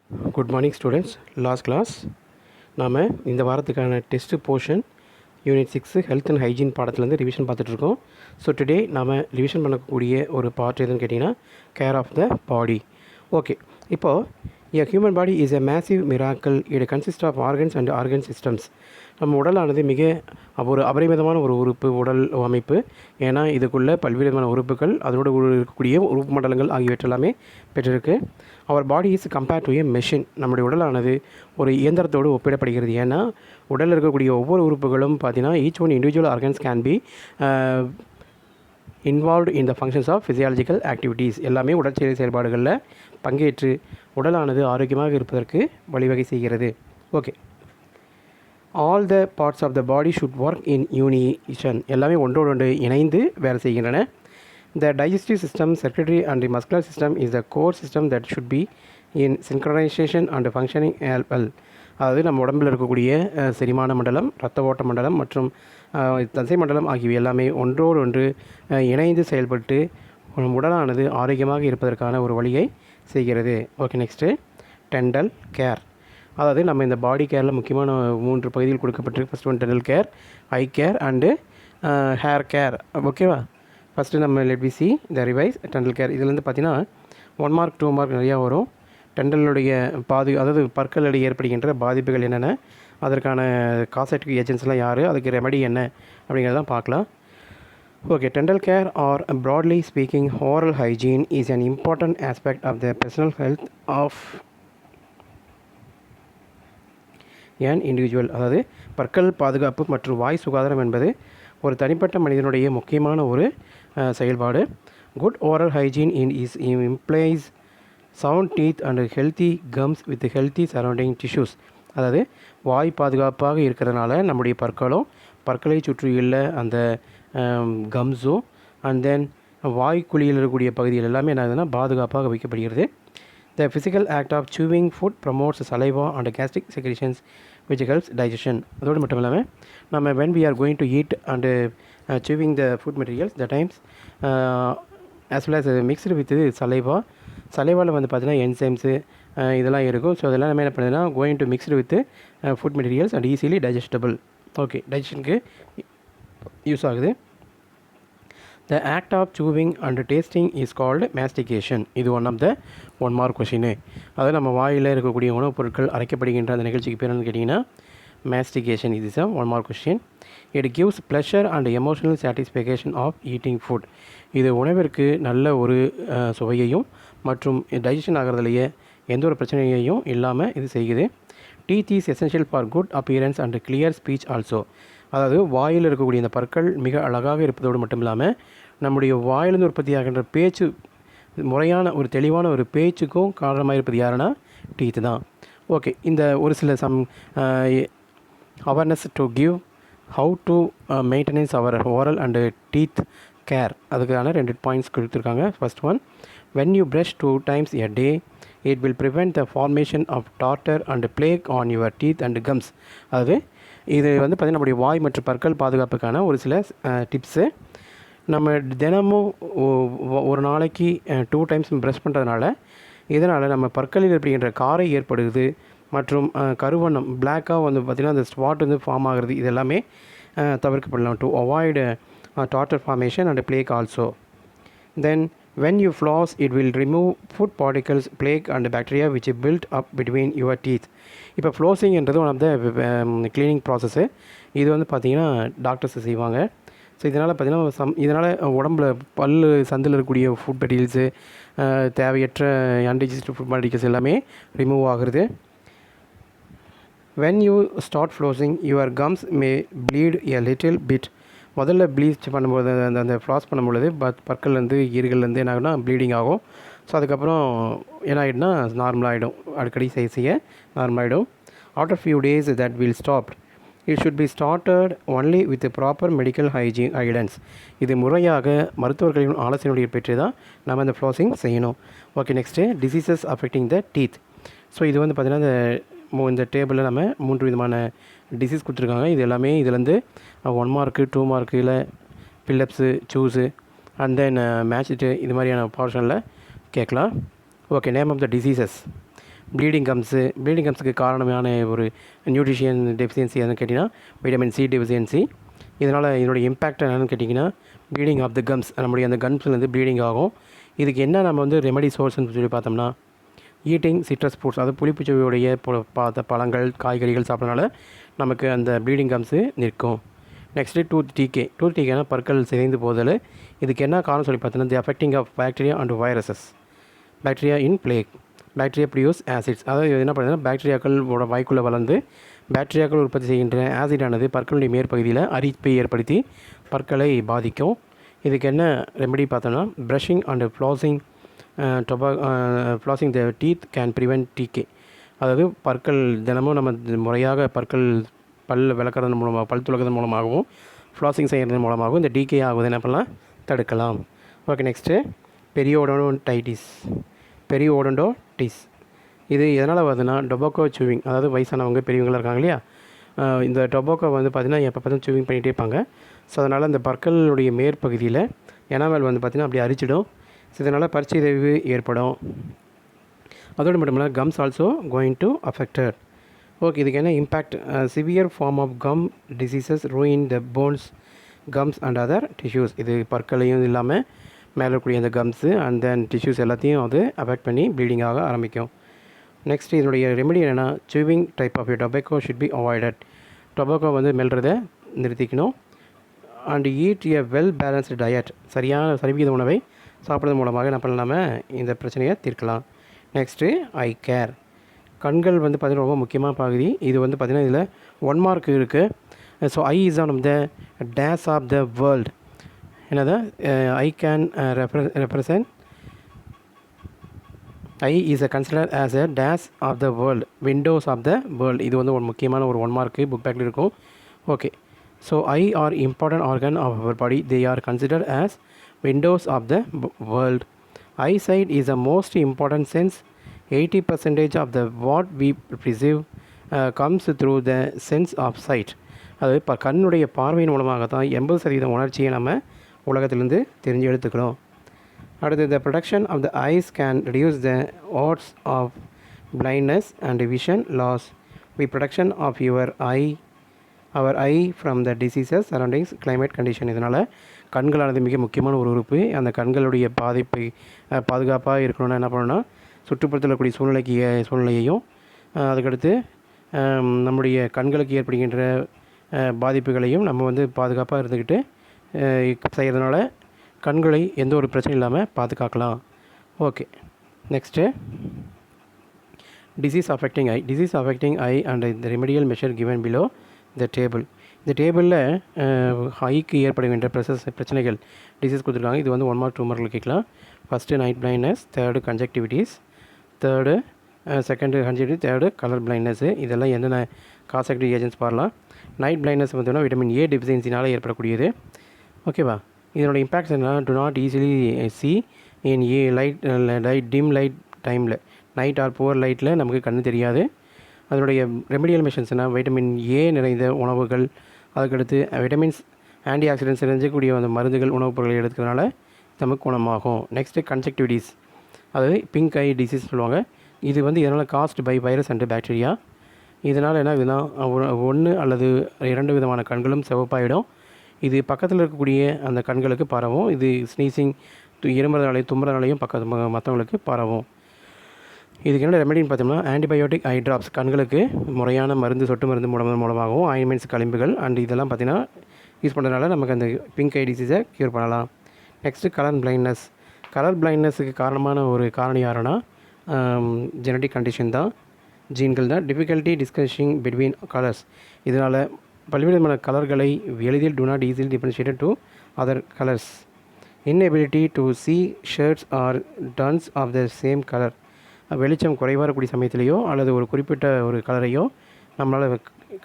Good morning students. Last class நாம் இந்த வாரத்துக்கான test portion unit 6 health and hygiene பாடத்துலேருந்து ரிவிஷன் பார்த்துட்ருக்கோம். ஸோ டுடே நாம் ரிவிஷன் பண்ணக்கூடிய ஒரு பார்ட் எதுன்னு கேட்டிங்கன்னா care of the body. Okay, இப்போது a human body is a massive miracle. It consists of organs and organ systems. நம்ம உடலானது மிக ஒரு அபரிமிதமான ஒரு உறுப்பு, உடல் அமைப்பு. ஏன்னா இதுக்குள்ளே பல்வேறு விதமான உறுப்புகள், அதோடு இருக்கக்கூடிய உறுப்பு மண்டலங்கள் ஆகியவற்றெல்லாமே பெற்றிருக்கு. அவர் body is compared to a machine. நம்முடைய உடலானது ஒரு இயந்திரத்தோடு ஒப்பிடப்படுகிறது. ஏன்னா உடலில் இருக்கக்கூடிய ஒவ்வொரு உறுப்புகளும் பார்த்தீங்கன்னா each one individual organs can be involved in the functions of physiological activities. எல்லாமே உடற்செயல் செயல்பாடுகளில் பங்கேற்று உடலானது ஆரோக்கியமாக இருப்பதற்கு வழிவகை செய்கிறது. Okay, all the parts of the body should work in unison. எல்லாமே ஒன்றோடு இணைந்து வேலை செய்கின்றன. The digestive system, secretary and the muscular system is the core system that should be in synchronization and functioning well. அதாவது நம்ம உடம்பில் இருக்கக்கூடிய செரிமான மண்டலம், இரத்த ஓட்ட மண்டலம் மற்றும் தசை மண்டலம் ஆகியவை எல்லாமே ஒன்றோடு ஒன்று இணைந்து செயல்பட்டு உடலானது ஆரோக்கியமாக இருப்பதற்கான ஒரு வழியை செய்கிறது. Okay, next dental care. அதாவது நம்ம இந்த பாடி கேரில் முக்கியமான 3 பகுதிகள் கொடுக்கப்பட்டிருக்கு. First one dental care, eye care and hair care. ஓகேவா? ஃபஸ்ட்டு நம்ம let we see the revise dental care. இதுலேருந்து பார்த்தீங்கன்னா 1 மார்க் 2 மார்க் நிறையா வரும். டென்டலுடைய அதாவது பற்களிடையே ஏற்படுகின்ற பாதிப்புகள் என்னென்ன, அதற்கான காசட்டிக் ஏஜென்ட்ஸ்லாம் யார், அதுக்கு ரெமெடி என்ன அப்படிங்கிறதான் பார்க்கலாம். Okay, dental care are broadly speaking oral hygiene is an important aspect of the personal health of an individual. அதாவது பற்கள் பாதுகாப்பு மற்றும் வாய் சுகாதாரம் என்பது ஒரு தனிப்பட்ட மனிதனுடைய முக்கியமான ஒரு செயல்பாடு. Good oral hygiene implies sound teeth and healthy gums with healthy surrounding tissues. அதாவது வாய் பாதுகாப்பாக இருக்கிறதுனால நம்முடைய பற்களை சுற்றியுள்ள அந்த கம்ஸும் அண்ட் தென் வாய்க்குழியில் இருக்கக்கூடிய பகுதிகள் எல்லாமே என்ன ஆகுதுன்னா பாதுகாப்பாக வைக்கப்படுகிறது. The physical act of chewing food promotes saliva and gastric secretions which helps digestion. அதோடு மட்டும் இல்லாமல் நம்ம when we are going to eat and chewing the food materials the times as well as mixed with சலைவாவில் வந்து பார்த்தீங்கன்னா enzymes இதெல்லாம் இருக்கும். So அதெல்லாம் நம்ம என்ன பண்ணுதுன்னா going to mixed with food materials and easily digestible. Okay, டைஜஷனுக்கு யூஸ் ஆகுது. The act of chewing and tasting is called mastication. இது ஒன் ஆஃப் த 1 மார்க் கொஷினு. அதாவது நம்ம வாயில் இருக்கக்கூடிய உணவுப் பொருட்கள் அரைக்கப்படுகின்ற அந்த நிகழ்ச்சிக்கு பேர் என்னன்னு கேட்டிங்கன்னா மேஸ்டிகேஷன். இது is 1 mark question. It gives pleasure and emotional satisfaction of eating food. இது உணவிற்கு நல்ல ஒரு சுவையையும் மற்றும் டைஜஷன் ஆகிறதுலையே எந்த ஒரு பிரச்சனையையும் இல்லாமல் இது செய்யுது. Teeth is essential for good appearance and clear speech also. அதாவது வாயில் இருக்கக்கூடிய இந்த பற்கள் மிக அழகாக இருப்பதோடு மட்டும் இல்லாமல் நம்முடைய வாயிலிருந்து உற்பத்தியாகின்ற பேச்சு முறையான ஒரு தெளிவான ஒரு பேச்சுக்கும் காரணமாக இருப்பது யாருன்னா டீத்து தான். ஓகே, இந்த ஒரு சில awareness to give how to maintenance our oral and teeth care, அதுக்கான 2 பாயிண்ட்ஸ் கொடுத்துருக்காங்க. First one, when you brush 2 times a day it will prevent the formation of tartar and plaque on your teeth and gums. அதாவது இது வந்து பார்த்திங்கன்னா நம்முடைய வாய் மற்றும் பற்கள் பாதுகாப்புக்கான ஒரு சில டிப்ஸு. நம்ம தினமும் ஒரு நாளைக்கு 2 டைம்ஸ் ப்ரஷ் பண்ணுறதுனால இதனால் நம்ம பற்களில் ஏற்படுகின்ற காரை ஏற்படுது மற்றும் கருவண்ணம் பிளாக்காக வந்து பார்த்திங்கன்னா அந்த ஸ்பாட் வந்து ஃபார்ம் ஆகிறது. இது எல்லாமே தவிர்க்கப்படலாம் to avoid tartar formation and plaque also. Then when you floss it will remove food particles, plaque and bacteria which built up between your teeth. இப்போ ஃப்ளோசிங் என்றது one of the cleaning process. இது வந்து பார்த்திங்கன்னா doctors செய்வாங்க. So இதனால் பார்த்திங்கன்னா இதனால் உடம்புல சந்தில் இருக்கக்கூடிய ஃபுட் மெட்டீரியல்ஸு தேவையற்ற அன்டைஜஸ்டிவ் ஃபுட் மெட்டீரியல்ஸ் எல்லாமே ரிமூவ் ஆகுறது. when you start flossing your gums may bleed a little bit. முதல்ல ப்ளீச் பண்ணும்போது அந்த ஃப்ளாஸ் பண்ணும்பொழுது பற்கள்லேருந்து ஈர்கள்லேருந்து என்ன ஆகுனா ப்ளீடிங் ஆகும். ஸோ அதுக்கப்புறம் என்ன ஆகிடும்னா நார்மலாகிடும், அடிக்கடி செய்ய நார்மலாகிடும். After few days that will stop. It should be started only with proper medical hygiene guidance. இது முறையாக மருத்துவர்களின் ஆலோசனையுடைய பெற்று தான் நம்ம இந்த ஃப்ளாஸிங் செய்யணும். ஓகே, நெக்ஸ்ட்டு டிசீசஸ் அஃபெக்டிங் த டீத். ஸோ இது வந்து பார்த்திங்கன்னா இந்த டேபிளில் நம்ம 3 விதமான டிசீஸ் கொடுத்துருக்காங்க. இது எல்லாமே இதுலேருந்து 1 மார்க்கு 2 மார்க்கில் fillups choose and then matched இது மாதிரியான போர்ஷனில் கேட்கலாம். Okay, name of the diseases. Bleeding கம்ஸுக்கு காரணமான ஒரு நியூட்ரிஷியன் டெஃபிஷியன்சி எதுன்னு கேட்டிங்கன்னா வைட்டமின் சி டெஃபிஷியன்சி. இதனால் இதனுடைய இம்பேக்ட் என்னென்னு கேட்டிங்கன்னா ப்ளீடிங் ஆஃப் த கம்ஸ், நம்முடைய அந்த கம்ஸ்லேருந்து ப்ளீடிங் ஆகும். இதுக்கு என்ன நம்ம வந்து ரெமெடி சோர்ஸ்ன்னு சொல்லி பார்த்தோம்னா ஈட்டிங் சிட்ரஸ் ஃப்ரூட்ஸ், அது புளிப்புச்சுவையுடைய பழங்கள் காய்கறிகள் சாப்பிட்றதுனால நமக்கு அந்த ப்ளீடிங் கம்ஸு நிற்கும். நெக்ஸ்ட்டு டூத் டீகேனா பற்கள் சிதைந்து போதல். இதுக்கு என்ன காரணம் சொல்லி பார்த்தோன்னா the affecting of bacteria and viruses. Bacteria in plaque, bacteria produce acids. அதாவது என்ன பண்ணுறதுன்னா பாக்டீரியாக்களோட வாய்க்குள்ளே வளர்ந்து பாக்டீரியாக்கள் உற்பத்தி செய்கின்ற ஆசிடானது பற்களுடைய மேற்பகுதியில் அரிப்பை ஏற்படுத்தி பற்களை பாதிக்கும். இதுக்கு என்ன ரெமெடி பார்த்தோன்னா brushing and flossing flossing the teeth can prevent decay. அதாவது பற்கள் தினமும் நம்ம முறையாக பல் விளக்குறது மூலமாக, பல் துலக்கிறது மூலமாகவும் ஃப்ளாசிங் செய்கிறது மூலமாகவும் இந்த டிகே ஆகுது என்ன பண்ணலாம், தடுக்கலாம். Okay, next periodontitis. இது எதனால் வருதுன்னா டொபாக்கோ சூவிங், அதாவது வயசானவங்க பெரியவங்களாக இருக்காங்க இல்லையா, இந்த டொபாக்கோ வந்து பார்த்திங்கன்னா எப்போ பார்த்து சூவிங் பண்ணிகிட்டே இருப்பாங்க. ஸோ அதனால் அந்த பற்களுடைய மேற்பகுதியில் எனாமல் வந்து பார்த்திங்கன்னா அப்படி அரிச்சிடும். ஸோ இதனால் பற்சிதைவு ஏற்படும். அதோடு மட்டும் இல்லாமல் gums also going to affected. Okay, இதுக்கு என்ன impact? Severe form of gum diseases ruin the bones, gums and other tissues. இது பற்களையும் இல்லாமல் மேலே இருக்கக்கூடிய அந்த கம்ஸு அண்ட் தென் டிஷ்யூஸ் எல்லாத்தையும் அது அஃபெக்ட் பண்ணி ப்ளீடிங் ஆக ஆரம்பிக்கும். நெக்ஸ்ட் இதனுடைய ரெமெடி என்னென்னா chewing type of tobacco should be avoided. Tobacco வந்து மெல்றதை நிறுத்திக்கணும். And eat a well balanced diet, சரிவிகித உணவை சாப்பிட்றது மூலமாக என்ன பண்ணலாமல் இந்த பிரச்சனையை தீர்க்கலாம். Next eye care. கண்கள் வந்து பார்த்திங்கன்னா ரொம்ப முக்கியமான பகுதி. இது வந்து பார்த்திங்கன்னா இதில் 1 மார்க் இருக்குது. So eye is on the days of the world. என்னது eye can represent eye is consider as a days of the world, windows of the world. இது வந்து ஒரு முக்கியமான ஒரு 1 மார்க்கு புக் பேக்கில் இருக்கும். Okay, so eye are important organ of our body. They are considered as windows of the world. Eyesight is the most important sense. 80% of the what we perceive comes through the sense of sight. அது கண்ணுடைய பார்வையின் மூலமாக தான் 80% உணர்ச்சியை நம்ம உலகத்திலிருந்து தெரிஞ்சு எடுத்துக்கிறோம். அடுத்து the protection of the eyes can reduce the odds of blindness and vision loss. With protection of our eye from the diseases surrounding climate condition. இதனால் கண்களானது மிக முக்கியமான ஒரு உறுப்பு. அந்த கண்களுடைய பாதுகாப்பாக இருக்கணும்னா என்ன பண்ணணும்னா சுற்றுப்புறத்தில் இருக்கக்கூடிய சூழ்நிலையையும் அதுக்கடுத்து நம்முடைய கண்களுக்கு ஏற்படுகின்ற பாதிப்புகளையும் நம்ம வந்து பாதுகாப்பாக இருந்துக்கிட்டு செய்கிறதுனால கண்களை எந்த ஒரு பிரச்சனையும் இல்லாமல் பாதுகாக்கலாம். Okay, next disease affecting I and the remedial measure given below the table. இந்த டேபிளில் ஐக்கு ஏற்படுகின்ற பிரச்சனைகள் டிசீஸ் கொடுத்துருக்காங்க. இது வந்து 1 மார்க் 2 மார்க்கில் கேட்கலாம். First night blindness, third conjunctivitis, second conjunctivity, third colour blindness. இதெல்லாம் என்னென்ன காசக்டிவ் ஏஜென்ட்ஸ் பாரலாம். நைட் பிளைண்ட்னஸ் பார்த்தீங்கன்னா விட்டமின் ஏ டெஃபிஷியன்சினால் ஏற்படக்கூடியது. ஓகேவா, இதனோட இம்பேக்ட்ஸ் என்ன? Do not easily see in dim light டைமில், நைட் ஆர் புவர் லைட்டில் நமக்கு கண்ணு தெரியாது. அதனுடைய ரெமெடியல் மெஷர்ஸ்னால் வைட்டமின் ஏ நிறைந்த உணவுகள், அதுக்கடுத்து விட்டமின்ஸ், ஆன்டி ஆக்சிடென்ட்ஸ் நிறைஞ்சக்கூடிய அந்த மருந்துகள், உணவுப் பொருட்களை எடுக்கிறதுனால நமக்கு குணமாகும். நெக்ஸ்ட்டு கன்ஜக்டிவிட்டிஸ், அதாவது பிங்க் ஐ டிசீஸ் சொல்லுவாங்க. இது வந்து இதனால் caused by virus and bacteria. இதனால் என்ன ஆகுதுன்னா 1 அல்லது 2 விதமான கண்களும் சிவப்பாயிடும். இது பக்கத்தில் இருக்கக்கூடிய அந்த கண்களுக்கு பரவும். இது ஸ்னீசிங், இருமுறதுனாலையும் தும்புறதுனாலையும் மற்றவங்களுக்கு பரவும். இதுக்கு என்ன ரெமெடின்னு பார்த்தோம்னா ஆன்டிபயோட்டிக் ஐ ட்ராப்ஸ், கண்களுக்கு முறையான மருந்து, சொட்டு மருந்து மூலமாகவும் ஆயின்மெண்ட்ஸ், களிம்புகள் அண்ட் இதெல்லாம் பார்த்திங்கன்னா யூஸ் பண்ணுறதுனால நமக்கு அந்த பிங்க் ஐ டிசீஸை க்யூர் பண்ணலாம். நெக்ஸ்ட்டு கலர் பிளைண்ட்னஸுக்கு காரணமான ஒரு காரணம் யாருன்னா ஜெனட்டிக் கண்டிஷன் தான், ஜீன்கள் தான். டிஃபிகல்ட்டி டிஸ்கஷிங் பிட்வீன் கலர்ஸ், இதனால் பல்வேறுமான கலர்களை எளிதில் do not easily differentiate to other colors. Inability to see shirts or tones of the same color, வெளிச்சம் குறைவாக இருக்கக்கூடிய சமயத்திலேயோ அல்லது ஒரு குறிப்பிட்ட ஒரு கலரையோ நம்மளால்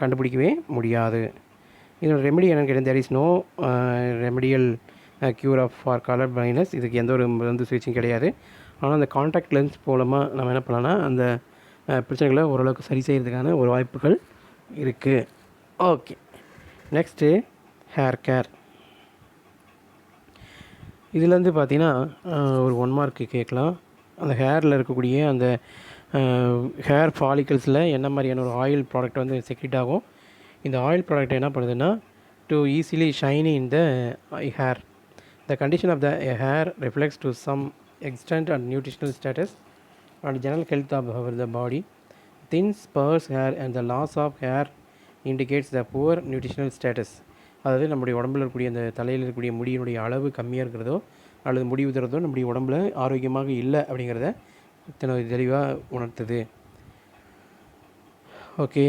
கண்டுபிடிக்கவே முடியாது. இதோட ரெமெடி என்னென்னு கேட்டால் there is no remedial cure of for colour blindness. இதுக்கு எந்த ஒரு மருந்து சிகிச்சையும் கிடையாது. ஆனால் அந்த கான்டாக்ட் லென்ஸ் மூலமாக நம்ம என்ன பண்ணலாம்னா அந்த பிரச்சனைகளை ஓரளவுக்கு சரி செய்கிறதுக்கான ஒரு வாய்ப்புகள் இருக்குது. Okay, next hair care. இதுலேருந்து பார்த்திங்கன்னா ஒரு 1 மார்க்கு கேட்கலாம். அந்த ஹேரில் இருக்கக்கூடிய அந்த ஹேர் ஃபாலிக்கல்ஸில் என்ன மாதிரியான ஒரு ஆயில் ப்ராடக்ட் வந்து செக்ரீட் ஆகும். இந்த ஆயில் ப்ராடக்ட் என்ன பண்ணுதுன்னா to easily shiny in the hair. The condition of the hair reflects to some extent and nutritional status and general health of the body. Thin sparse hair and the loss of hair indicates the poor nutritional status. அதாவது நம்முடைய உடம்பில் இருக்கக்கூடிய அந்த தலையில் இருக்கக்கூடிய முடியினுடைய அளவு கம்மியாக இருக்கிறதோ அல்லது முடி உதிரதோ நம்முடைய உடம்புல ஆரோக்கியமாக இல்லை அப்படிங்கிறத தெளிவாக உணர்த்துது. Okay.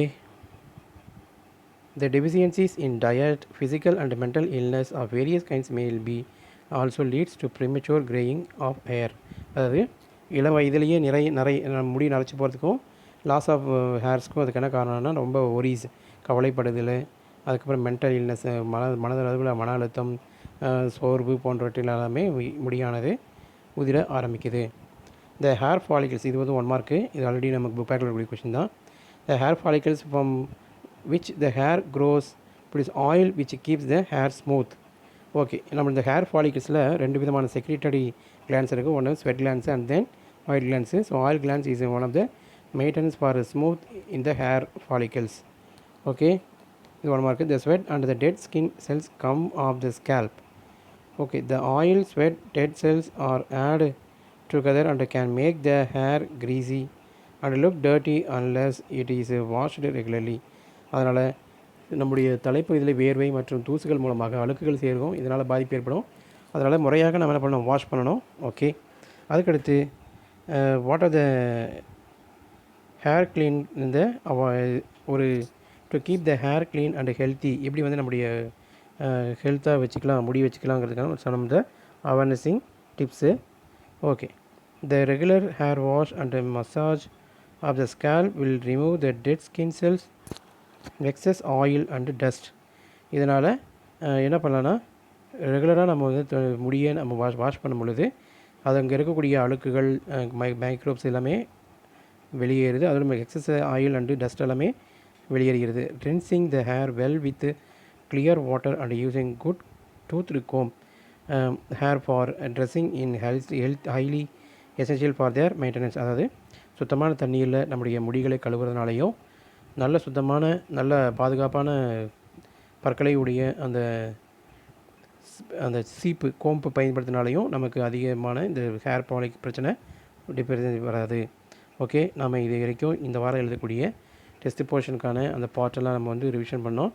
The deficiencies in diet, physical and mental illness of various kinds may be also leads to premature graying of hair. அதாவது இளம் வயதிலேயே நிறைய முடி நரைச்சி போகிறதுக்கும் லாஸ் ஆஃப் ஹேர்ஸ்க்கும் அதுக்கு என்ன காரணம்னா ரொம்ப ஒரீஸ், கவலைப்படுதல், அதுக்கப்புறம் மென்டல் இல்னஸ், மனதளவில் மன அழுத்தம், சோர்வு போன்றவற்றில் எல்லாமே முடியானது உதிர ஆரம்பிக்குது. த ஹேர் ஃபாலிகல்ஸ், இது வந்து 1 மார்க்கு, இது ஆல்ரெடி நமக்கு புக் பேக்கில் இருக்கக்கூடிய கொஷின் தான். த hair follicles from which the hair grows produce oil which keeps the hair smooth. Okay, நம்ம இந்த ஹேர் ஃபாலிகல்ஸில் 2 விதமான செக்ரிட்டரி கிளான்ஸ் இருக்குது. ஒன்று sweat glands and then oil glands. So oil glands is one of the maintenance for smooth in the hair follicles. Okay, இது 1 mark. The sweat and the dead skin cells come off the scalp. Okay, the oil, sweat, dead cells are add together and can make the hair greasy and look dirty unless it is washed regularly. அதனால் நம்முடைய தலைப்பகுதியில் வேர்வை மற்றும் தூசுகள் மூலமாக அழுக்குகள் சேர்க்கும், இதனால் பாதிப்பு ஏற்படும். அதனால் முறையாக நம்ம என்ன பண்ணணும், வாஷ் பண்ணணும். ஓகே, அதுக்கடுத்து what are the hair clean இந்த ஒரு to keep the hair clean and healthy, எப்படி வந்து நம்முடைய ஹெல்த்தாக வச்சுக்கலாம், முடி வச்சுக்கலாங்கிறதுக்கான சம் த அவேர்னஸிங் tips. Okay, the regular hair wash and massage of the scalp will remove the dead skin cells, excess oil and dust. இதனால் என்ன பண்ணலான்னா ரெகுலராக நம்ம வந்து முடியை நம்ம வாஷ் பண்ணும் பொழுது அது அங்கே இருக்கக்கூடிய அழுக்குகள், மைக்ரோப்ஸ் எல்லாமே வெளியேறுது. அதில் நம்ம எக்ஸஸ் ஆயில் அண்டு டஸ்ட் எல்லாமே வெளியேறுகிறது. Rinsing the hair well with clear water and using good tooth comb hair for dressing in health highly essential for their maintenance. அதாவது சுத்தமான தண்ணீரில் நம்முடைய முடிகளை கழுவுறதுனாலையும் நல்ல சுத்தமான நல்ல பாதுகாப்பான பற்களை உடைய அந்த சீப்பு கோம்பு பயன்படுத்தினாலையும் நமக்கு அதிகமான இந்த ஹேர் ஃபாலிக் பிரச்சனை வராது. ஓகே, நாம் இது வரைக்கும் இந்த வாரம் எழுதக்கூடிய டெஸ்ட் போர்ஷனுக்கான அந்த பார்ட்டெல்லாம் நம்ம வந்து ரிவிஷன் பண்ணோம்.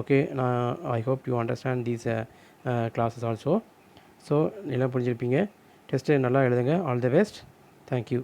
Okay, I hope you understand these classes also. So எல்லாம் புரிஞ்சிருப்பீங்க. டெஸ்ட்டு நல்லா எழுதுங்க. All the best. தேங்க்யூ.